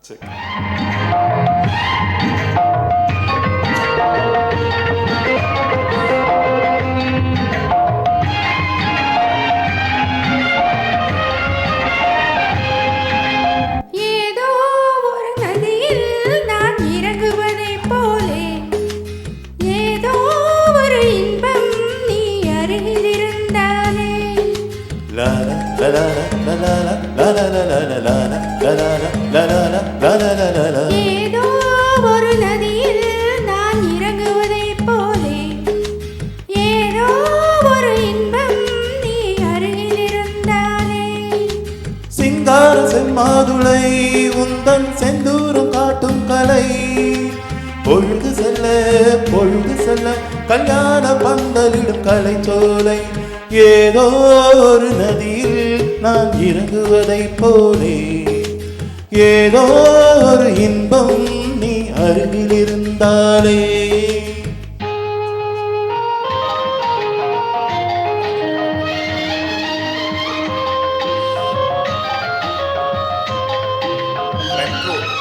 Check. ஏதோ ஒரு நதியில் நான் இறங்குவதைப் போலே ஏதோ ஒரு இன்பம் நீ அருகில் இருந்தாலே ஏதோ ஒரு நதியில் நான் இறங்குவதைப் போலே ஏதோ ஒரு இன்பம் நீ அருகில் இருந்தாலே சிங்கார செம்மாதுளை உந்தன் செந்தூரம் காட்டும் கலை பொழுது செல்ல கல்யாண பந்தலிடும் கலை சோலை ஏதோ ஒரு நதியில் நான் இறங்குவதைப் போலே ஏதோ ஒரு இன்பம் நீ அருகில் இருந்தாலே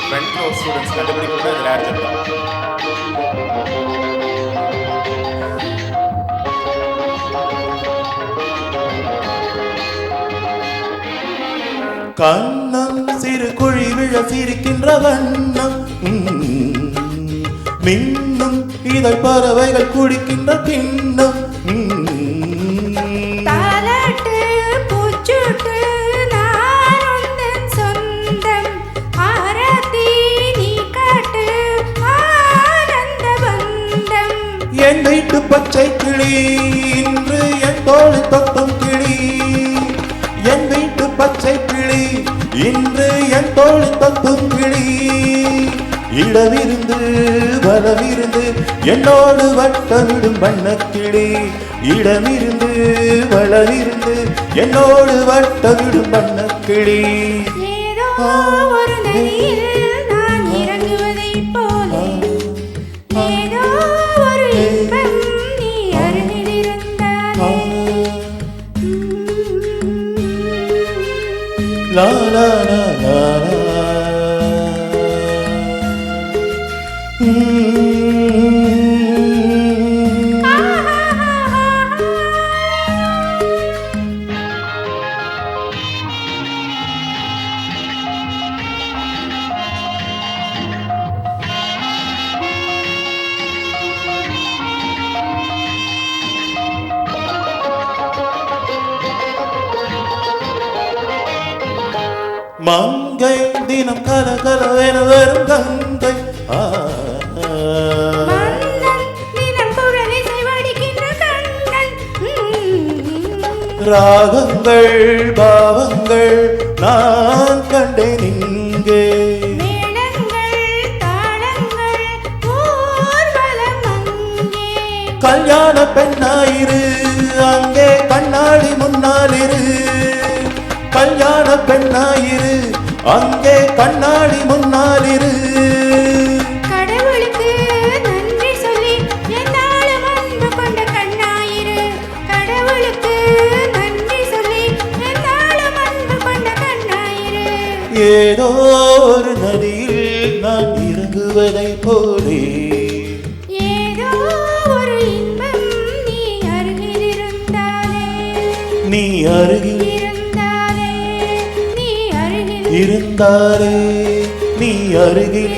ஃப்ரண்ட் ரோ ஸ்டூடெண்ட்ஸ் கண்டுபிடிக்கிறது இதில் ஆட் பண்ணலாம். கண்ணம் சிறு குழி விழ சிரிக்கின்ற வண்ணம் மின்னும் இதழ் பறவைகள் குடிக்கின்ற கிண்ணம் தாலாட்டு பூச்சூட்டு நான் உந்தன் சொந்தம் ஆரத்தி நீ காட்டு ஆனந்த பந்தம் என் வீட்டு பச்சை கிளி இன்று என் தோழி தொட்டும் கிளி என் வீட்டு பச்சை கிளி இன்று என் தோழி தொட்டும் கிளி இடமிருந்து வலமிருந்து என்னோடு வட்டமிடும் வண்ணக்கிளி இடமிருந்து வலமிருந்து என்னோடு வட்டமிடும் வண்ணக்கிளி ஏதோ ஒரு நதியில் நான் இறங்குவதைப் போலே ஏதோ ஒரு இன்பம் நீ அருகில் இருந்தாலே லா லா லா லா லா. மங்கை தினம் கலகலவென வரும் கங்கை மன்னன் நிலம் குழலிசை வடிக்கின்ற கண்ணன் ராகங்கள் பாவங்கள் நான் கண்டேன் இங்கே மேளங்கள் தாளங்கள் ஊர்வலம் அங்கே கல்யாண பெண்ணாயிரு அங்கே கண்ணாடி முன்னாலிரு கல்யாண பெண்ணாயிரு அங்கே கண்ணாடி முன்னாலிரு கடவுளுக்கு நன்றி சொல்லி என்னாலும் அன்பு கொண்ட கண்ணாயிரு கடவுளுக்கு நன்றி சொல்லி என்னாலும் அன்பு கொண்ட கண்ணாயிரு ஏதோ ஒரு நதியில் நான் இறங்குவதைப் போலே ஏதோ ஒரு இன்பம் நீ அருகில் இருந்தாலே நீ அருகில் இருந்தாலே நீ அருகில் இருந்தாலே நீ அருகில்